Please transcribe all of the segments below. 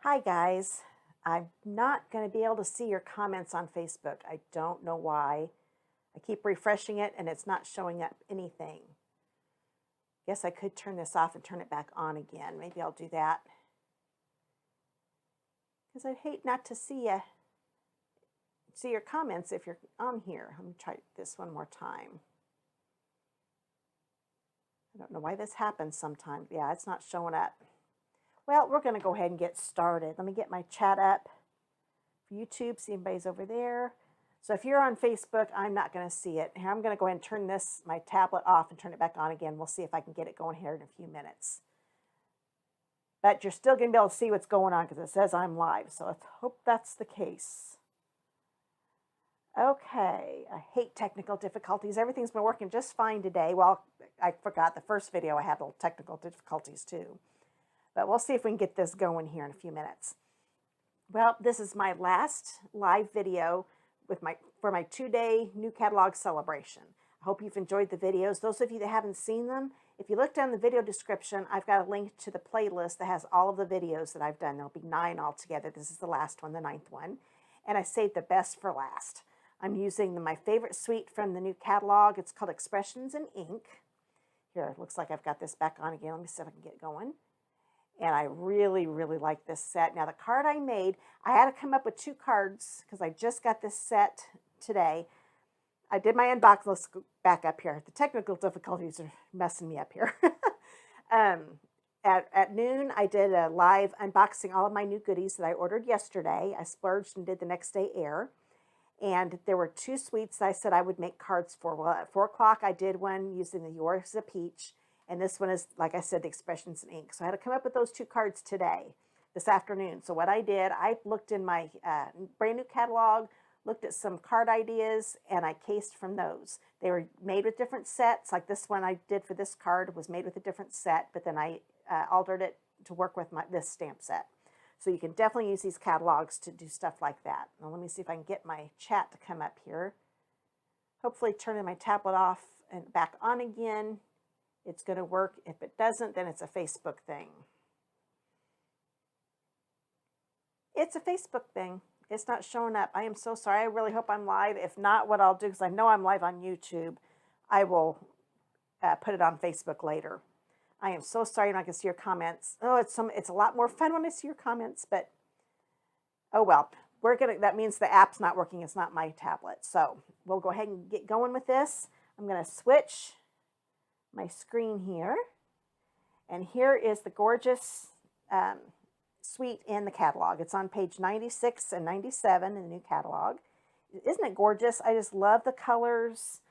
Hi guys, I'm not going to be able to see your comments on Facebook. I don't know why. I keep refreshing it and it's not showing up anything. Guess I could turn this off and turn it back on again. Maybe I'll do that. Because I'd hate not to see your comments if you're on here. Let me try this one more time. I don't know why this happens sometimes. Yeah, it's not showing up. Well, we're going to go ahead and get started. Let me get my chat up for YouTube. See anybody's over there. So if you're on Facebook, I'm not going to see it. Here, I'm going to go ahead and turn my tablet off and turn it back on again. We'll see if I can get it going here in a few minutes. But you're still going to be able to see what's going on because it says I'm live. So let's hope that's the case. Okay, I hate technical difficulties. Everything's been working just fine today. Well, I forgot the first video I had little technical difficulties too. But we'll see if we can get this going here in a few minutes. Well, this is my last live video for my 2-day new catalog celebration. I hope you've enjoyed the videos. Those of you that haven't seen them, if you look down the video description, I've got a link to the playlist that has all of the videos that I've done. There'll be 9 altogether. This is the last one, the 9th one. And I saved the best for last. I'm using my favorite suite from the new catalog. It's called Expressions in Ink. Here, it looks like I've got this back on again. Let me see if I can get it going. And I really, really like this set. Now, the card I made, I had to come up with 2 cards because I just got this set today. I did my unboxing. Let's go back up here. The technical difficulties are messing me up here. At noon, I did a live unboxing all of my new goodies that I ordered yesterday. I splurged and did the next day air. And there were 2 suites that I said I would make cards for. Well, at 4 o'clock, I did one using the Yours a Peach. And this one is, like I said, the Expressions in Ink. So I had to come up with those 2 cards today, this afternoon. So what I did, I looked in my brand new catalog, looked at some card ideas, and I cased from those. They were made with different sets. Like this one I did for this card was made with a different set, but then I altered it to work with this stamp set. So you can definitely use these catalogs to do stuff like that. Now let me see if I can get my chat to come up here. Hopefully turning my tablet off and back on again. It's going to work. If it doesn't, then it's a Facebook thing. It's a Facebook thing. It's not showing up. I am so sorry. I really hope I'm live. If not, what I'll do, because I know I'm live on YouTube, I will put it on Facebook later. I am so sorry you're not going to see your comments. Oh, it's a lot more fun when I see your comments, but oh well. That means the app's not working. It's not my tablet. So we'll go ahead and get going with this. I'm going to switch my screen here, and here is the gorgeous suite in the catalog. It's on page 96 and 97 in the new catalog. Isn't it gorgeous? I just love the colors.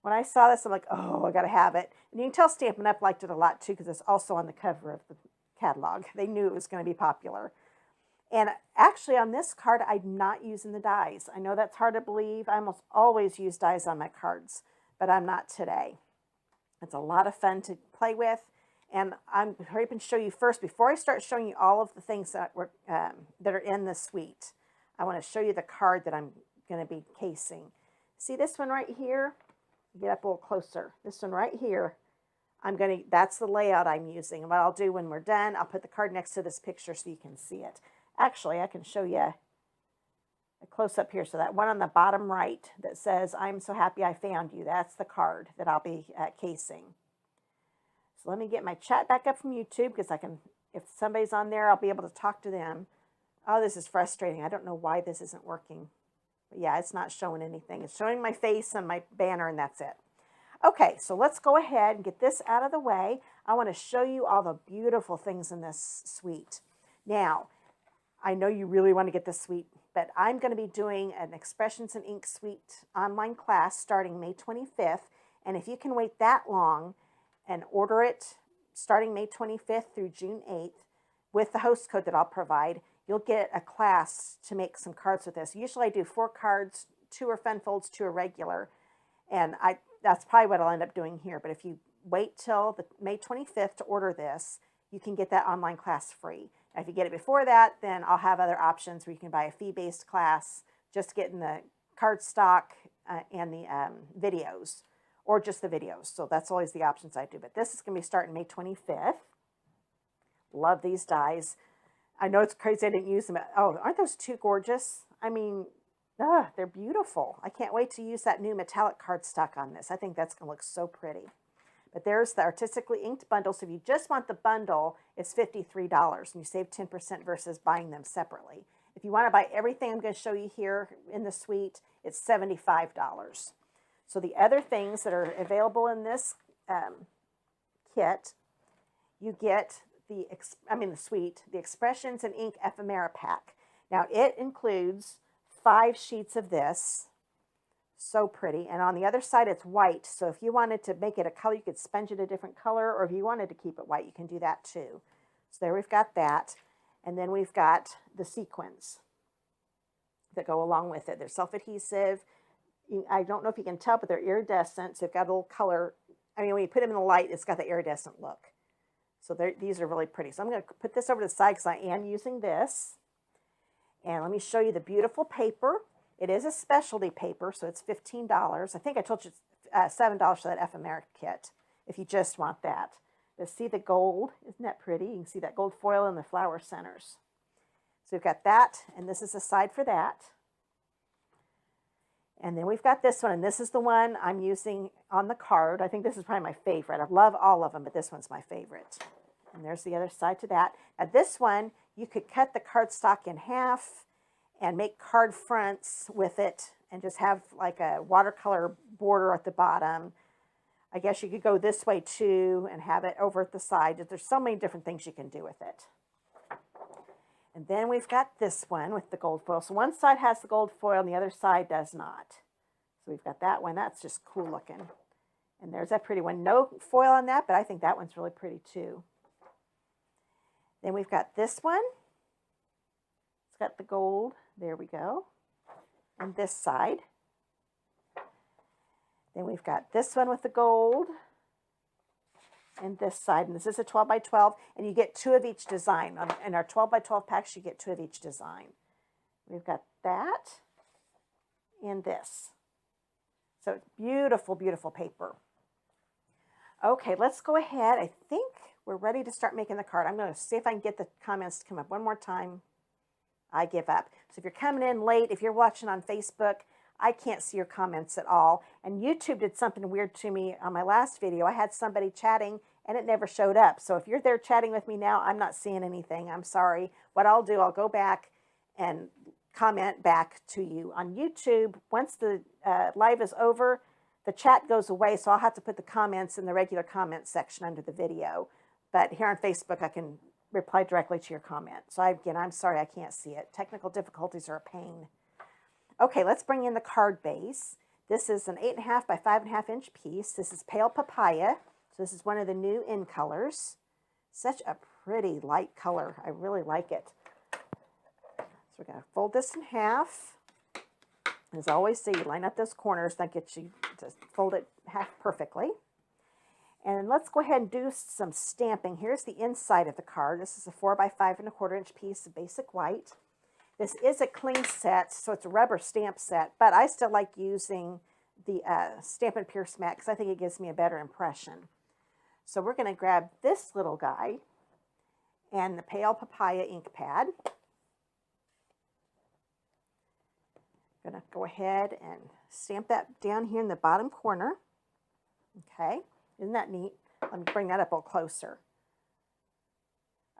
When I saw this, I'm like, oh, I gotta have it. And you can tell Stampin' Up liked it a lot too, because it's also on the cover of the catalog. They knew it was going to be popular. And actually on this card, I'm not using the dies. I know that's hard to believe. I almost always use dies on my cards, but I'm not today. It's a lot of fun to play with, and I'm hoping to show you first, before I start showing you all of the things that are in the suite, I want to show you the card that I'm going to be casing. See this one right here? Get up a little closer. This one right here, that's the layout I'm using. And what I'll do when we're done, I'll put the card next to this picture so you can see it. Actually, I can show you a close up here. So that one on the bottom right that says, "I'm so happy I found you," that's the card that I'll be casing. So let me get my chat back up from YouTube, because if somebody's on there, I'll be able to talk to them. Oh, this is frustrating. I don't know why this isn't working. But yeah, it's not showing anything. It's showing my face and my banner, and that's it. Okay, so let's go ahead and get this out of the way. I want to show you all the beautiful things in this suite. Now, I know you really want to get this suite, but I'm going to be doing an Expressions in Ink suite online class starting May 25th. And if you can wait that long and order it starting May 25th through June 8th with the host code that I'll provide, you'll get a class to make some cards with this. Usually I do 4 cards, 2 are fun folds, 2 are regular. And that's probably what I'll end up doing here. But if you wait till the May 25th to order this, you can get that online class free. Now, if you get it before that, then I'll have other options where you can buy a fee-based class, just getting the card stock and the videos, or just the videos. So that's always the options I do. But this is going to be starting May 25th. Love these dies. I know it's crazy I didn't use them. Oh, aren't those two gorgeous? I mean, they're beautiful. I can't wait to use that new metallic cardstock on this. I think that's going to look so pretty. But there's the artistically inked bundle. So if you just want the bundle, it's $53 and you save 10% versus buying them separately. If you want to buy everything I'm going to show you here in the suite, it's $75. So the other things that are available in this kit, you get the suite, the Expressions and Ink Ephemera Pack. Now it includes 5 sheets of this. So pretty. And on the other side, it's white. So if you wanted to make it a color, you could sponge it a different color, or if you wanted to keep it white, you can do that too. So there we've got that. And then we've got the sequins that go along with it. They're self-adhesive. I don't know if you can tell, but they're iridescent. So they've got a little color. I mean, when you put them in the light, it's got the iridescent look. So these are really pretty. So I'm going to put this over to the side because I am using this. And let me show you the beautiful paper. It is a specialty paper, so it's $15. I think I told you it's $7 for that ephemera kit if you just want that. But see the gold? Isn't that pretty? You can see that gold foil in the flower centers. So we've got that, and this is the side for that. And then we've got this one, and this is the one I'm using on the card. I think this is probably my favorite. I love all of them, but this one's my favorite. And there's the other side to that. Now this one, you could cut the cardstock in half and make card fronts with it and just have like a watercolor border at the bottom. I guess you could go this way too and have it over at the side. There's so many different things you can do with it. And then we've got this one with the gold foil. So one side has the gold foil and the other side does not. So we've got that one. That's just cool looking. And there's that pretty one. No foil on that, but I think that one's really pretty too. Then we've got this one. It's got the gold. There we go. And this side. Then we've got this one with the gold. And this side. And this is a 12 by 12. And you get 2 of each design. In our 12 by 12 packs, you get 2 of each design. We've got that and this. So beautiful, beautiful paper. Okay, let's go ahead. I think we're ready to start making the card. I'm going to see if I can get the comments to come up one more time. I give up. So if you're coming in late, if you're watching on Facebook, I can't see your comments at all. And YouTube did something weird to me on my last video. I had somebody chatting and it never showed up. So if you're there chatting with me now, I'm not seeing anything. I'm sorry. What I'll do, I'll go back and comment back to you. On YouTube, once the live is over, the chat goes away. So I'll have to put the comments in the regular comment section under the video. But here on Facebook, I can reply directly to your comment. So again, I'm sorry I can't see it. Technical difficulties are a pain. Okay, let's bring in the card base. This is an 8.5 by 5.5 inch piece. This is Pale Papaya. So this is one of the new in colors. Such a pretty light color. I really like it. So we're going to fold this in half. As I always say, you line up those corners. That gets you to fold it half perfectly. And let's go ahead and do some stamping. Here's the inside of the card. This is a 4 by 5.25 inch piece of basic white. This is a cling set, so it's a rubber stamp set, but I still like using the Stampin' Pierce mat because I think it gives me a better impression. So we're going to grab this little guy and the Pale Papaya ink pad. I'm going to go ahead and stamp that down here in the bottom corner. Okay. Isn't that neat? Let me bring that up a little closer.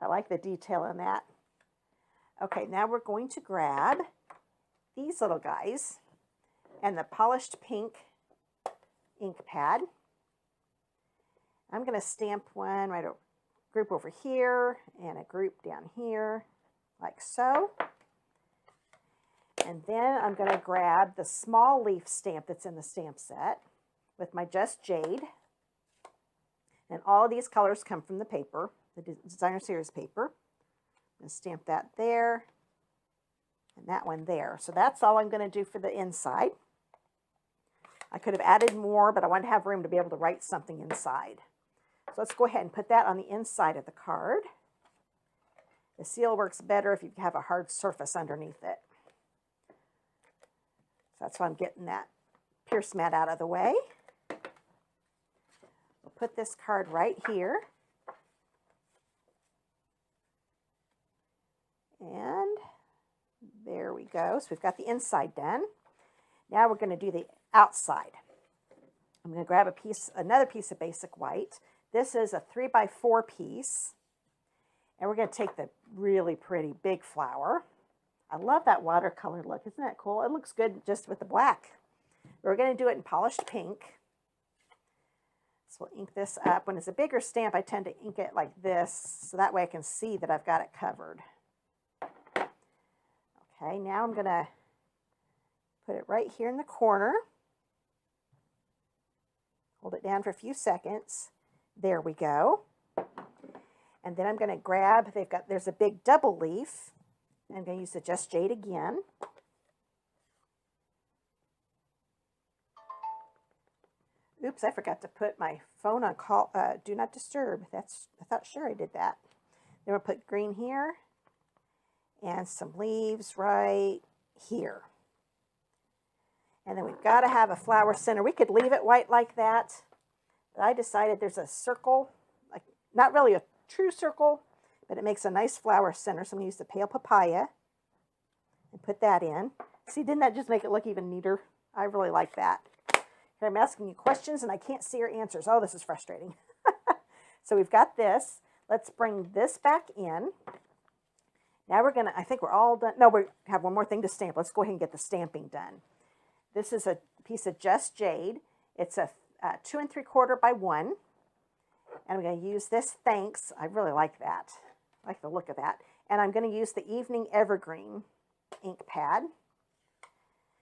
I like the detail in that. Okay, now we're going to grab these little guys and the polished pink ink pad. I'm going to stamp one right over, group over here and a group down here, like so. And then I'm going to grab the small leaf stamp that's in the stamp set with my Just Jade. And all of these colors come from the paper, the Designer Series paper. I'm going to stamp that there and that one there. So that's all I'm going to do for the inside. I could have added more, but I wanted to have room to be able to write something inside. So let's go ahead and put that on the inside of the card. The seal works better if you have a hard surface underneath it. So that's why I'm getting that Pierce mat out of the way. We'll put this card right here. And there we go. So we've got the inside done. Now we're going to do the outside. I'm going to grab another piece of basic white. This is a 3x4 piece. And we're going to take the really pretty big flower. I love that watercolor look. Isn't that cool? It looks good just with the black. We're going to do it in polished pink. So we'll ink this up. When it's a bigger stamp, I tend to ink it like this, so that way I can see that I've got it covered. Okay, now I'm going to put it right here in the corner. Hold it down for a few seconds. There we go. And then I'm going to grab, there's a big double leaf. I'm going to use the Just Jade again. Oops, I forgot to put my phone on do not disturb. I thought sure I did that. Then we'll put green here and some leaves right here. And then we've got to have a flower center. We could leave it white like that, but I decided there's a circle, like not really a true circle, but it makes a nice flower center. So I'm going to use the pale papaya and put that in. See, didn't that just make it look even neater? I really like that. Here I'm asking you questions and I can't see your answers. Oh, this is frustrating. So we've got this. Let's bring this back in. Now we're going to, I think we're all done. No, we have one more thing to stamp. Let's go ahead and get the stamping done. This is a piece of Just Jade. It's a 2 3/4 by 1. And I'm going to use this Thanks. I really like that. I like the look of that. And I'm going to use the Evening Evergreen ink pad.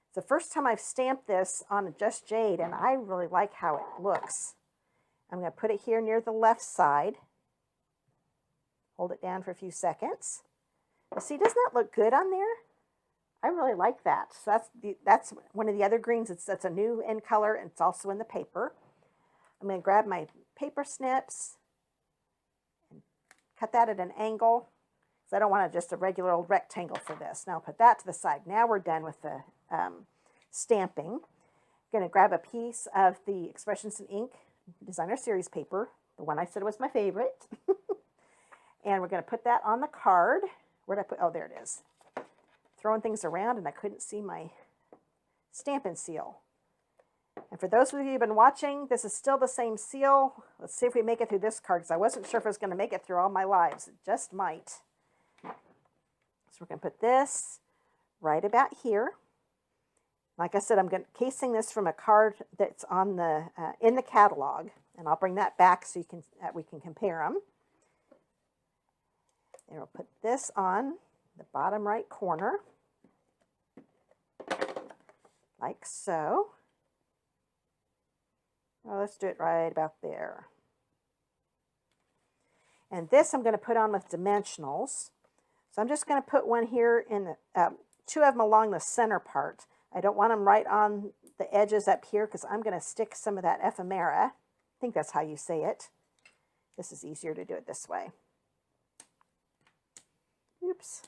It's the first time I've stamped this on a Just Jade, and I really like how it looks. I'm going to put it here near the left side. Hold it down for a few seconds. See, doesn't that look good on there? I really like that. So that's one of the other greens. That's a new end color, and it's also in the paper. I'm going to grab my paper snips and cut that at an angle, because I don't want just a regular old rectangle for this. Now I'll put that to the side. Now we're done with the stamping. I'm going to grab a piece of the Expressions in Ink Designer Series paper, the one I said was my favorite. And we're going to put that on the card. Where did I put? Oh, there it is. Throwing things around and I couldn't see my Stampin' Seal. And for those of you who've been watching, this is still the same seal. Let's see if we make it through this card, because I wasn't sure if I was going to make it through all my lives. It just might. So we're going to put this right about here. Like I said, I'm casing this from a card that's on the in the catalog, and I'll bring that back so you can we can compare them. And we'll put this on the bottom right corner, like so. Well, let's do it right about there. And this I'm going to put on with dimensionals. So I'm just going to put one here in the, 2 of them along the center part. I don't want them right on the edges up here, because I'm going to stick some of that ephemera. I think that's how you say it. This is easier to do it this way. Oops.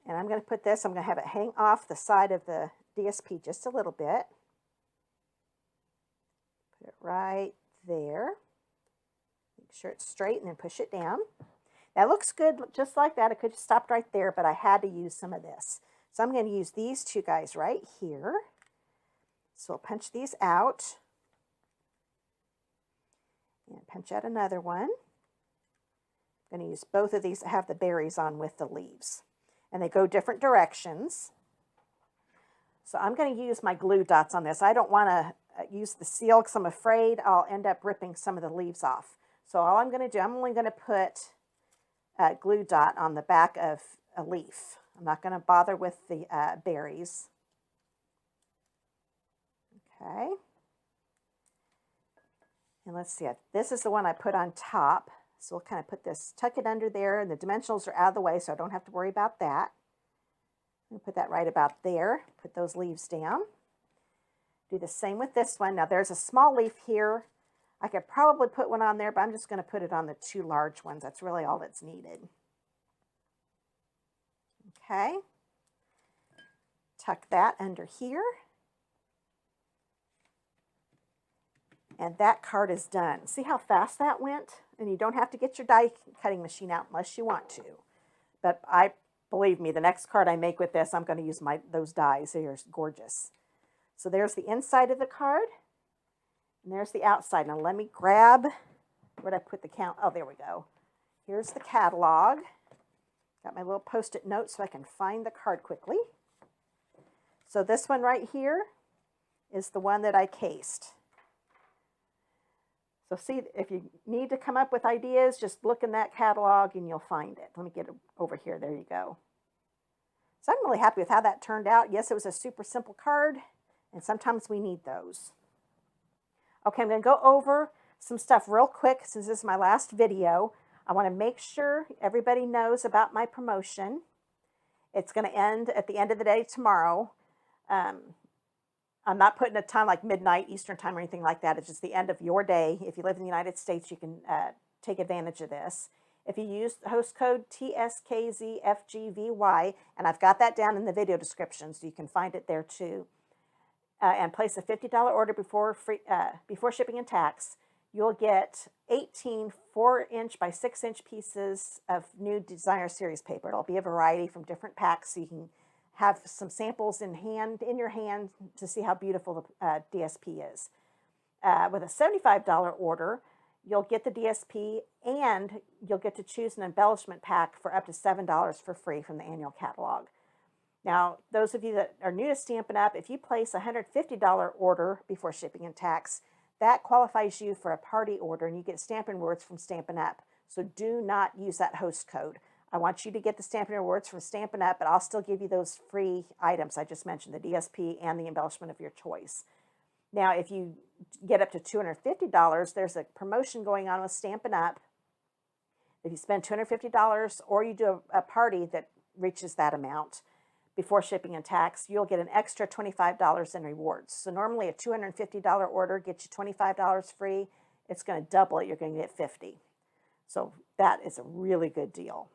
And I'm going to put this, I'm going to have it hang off the side of the DSP just a little bit. Put it right there. Make sure it's straight and then push it down. That looks good just like that. It could have stopped right there, but I had to use some of this. So I'm going to use these 2 guys right here. So we'll punch these out. And punch out another one. I'm going to use both of these to have the berries on with the leaves. And they go different directions. So I'm going to use my glue dots on this. I don't want to use the seal because I'm afraid I'll end up ripping some of the leaves off. So all I'm going to do, I'm only going to put a glue dot on the back of a leaf. I'm not going to bother with the berries. Okay. And let's see, this is the one I put on top. So we'll kind of put this, tuck it under there, and the dimensionals are out of the way, so I don't have to worry about that. I'm going to put that right about there. Put those leaves down. Do the same with this one. Now there's a small leaf here. I could probably put one on there, but I'm just going to put it on the 2 large ones. That's really all that's needed. Okay. Tuck that under here. And that card is done. See how fast that went? And you don't have to get your die cutting machine out unless you want to. But believe me, the next card I make with this, I'm going to use those dies. They're gorgeous. So there's the inside of the card. And there's the outside. Now let me grab, where'd I put the count? Oh, there we go. Here's the catalog. Got my little Post-it note so I can find the card quickly. So this one right here is the one that I cased. So see, if you need to come up with ideas, just look in that catalog and you'll find it. Let me get it over here. There you go. So I'm really happy with how that turned out. Yes, it was a super simple card, and sometimes we need those. Okay, I'm going to go over some stuff real quick since this is my last video. I want to make sure everybody knows about my promotion. It's going to end at the end of the day tomorrow. I'm not putting a time like midnight Eastern time or anything like that. It's just the end of your day. If you live in the United States, you can take advantage of this. If you use the host code TSKZFGVY, and I've got that down in the video description, so you can find it there too, and place a $50 order before shipping and tax, you'll get 18 4-inch by 6-inch pieces of new Designer Series paper. It'll be a variety from different packs, so you can have some samples in your hand to see how beautiful the DSP is. With a $75 order, you'll get the DSP and you'll get to choose an embellishment pack for up to $7 for free from the annual catalog. Now, those of you that are new to Stampin' Up, if you place a $150 order before shipping and tax, that qualifies you for a party order and you get Stampin' Rewards from Stampin' Up. So do not use that host code. I want you to get the Stampin' Rewards from Stampin' Up, but I'll still give you those free items I just mentioned, the DSP and the embellishment of your choice. Now, if you get up to $250, there's a promotion going on with Stampin' Up. If you spend $250 or you do a party that reaches that amount before shipping and tax, you'll get an extra $25 in rewards. So normally a $250 order gets you $25 free. It's going to double it. You're going to get $50. So that is a really good deal.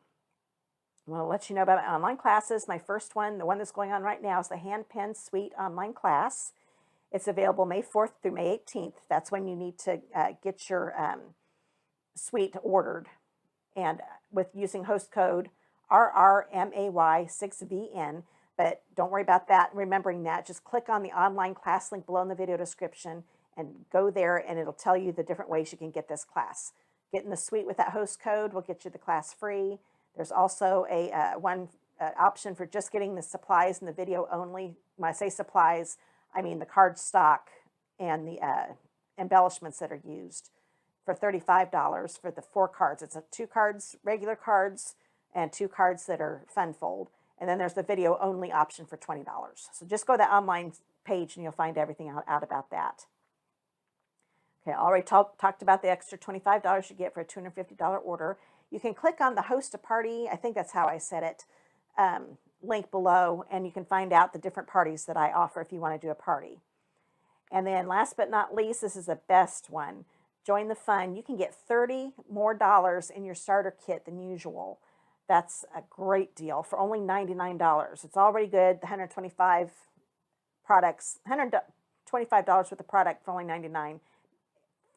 I want to let you know about my online classes. My first one, the one that's going on right now, is the Hand Pen Suite online class. It's available May 4th through May 18th. That's when you need to get your suite ordered. And with using host code RRMAY6VN, but don't worry about that, remembering that. Just click on the online class link below in the video description and go there, and it'll tell you the different ways you can get this class. Getting the suite with that host code will get you the class free. There's also a option for just getting the supplies and the video only. When I say supplies, I mean the card stock and the embellishments that are used for $35 for the 4 cards. It's 2 cards, regular cards, and 2 cards that are fun fold. And then there's the video only option for $20. So just go to that online page and you'll find everything out about that. Okay, I already talked about the extra $25 you get for a $250 order. You can click on the host a party, I think that's how I said it, link below, and you can find out the different parties that I offer if you want to do a party. And then last but not least, this is the best one. Join the fun. You can get $30 more in your starter kit than usual. That's a great deal for only $99. It's already good. The 125 products, $125 worth of product for only $99.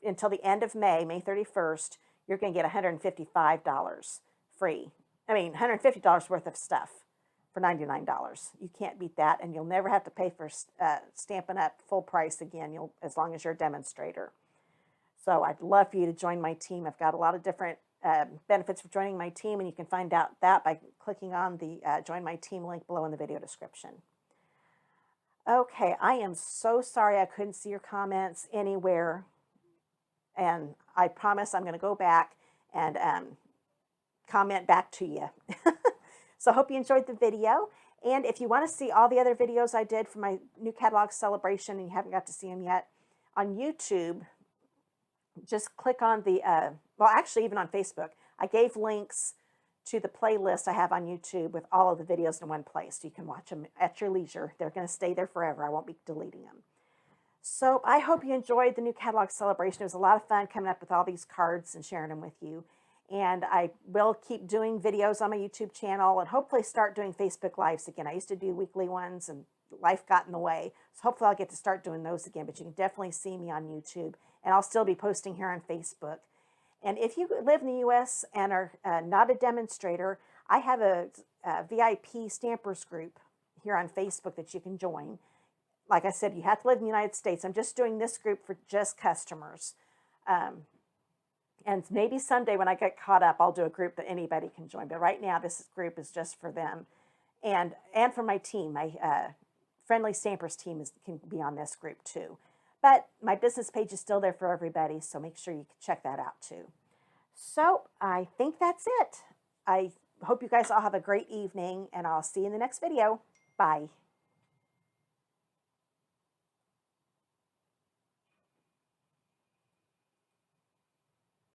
Until the end of May, May 31st, you're going to get $155 free. I mean, $150 worth of stuff for $99. You can't beat that, and you'll never have to pay for Stampin' Up! Full price again, as long as you're a demonstrator. So I'd love for you to join my team. I've got a lot of different benefits for joining my team, and you can find out that by clicking on the Join My Team link below in the video description. Okay, I am so sorry I couldn't see your comments anywhere, and I promise I'm going to go back and comment back to you. So I hope you enjoyed the video, and if you want to see all the other videos I did for my new catalog celebration and you haven't got to see them yet, on YouTube, just click on the, well, actually even on Facebook, I gave links to the playlist I have on YouTube with all of the videos in one place. You can watch them at your leisure. They're going to stay there forever. I won't be deleting them. So I hope you enjoyed the new catalog celebration. It was a lot of fun coming up with all these cards and sharing them with you. And I will keep doing videos on my YouTube channel and hopefully start doing Facebook Lives again. I used to do weekly ones and life got in the way. So hopefully I'll get to start doing those again. But you can definitely see me on YouTube. and I'll still be posting here on Facebook. And if you live in the U.S. and are not a demonstrator, I have a VIP stampers group here on Facebook that you can join. Like I said, you have to live in the United States. I'm just doing this group for just customers. And maybe someday when I get caught up, I'll do a group that anybody can join. But right now, this group is just for them. And for my team, my Friendly Stampers team can be on this group too. But my business page is still there for everybody, so make sure you check that out too. So I think that's it. I hope you guys all have a great evening, and I'll see you in the next video. Bye.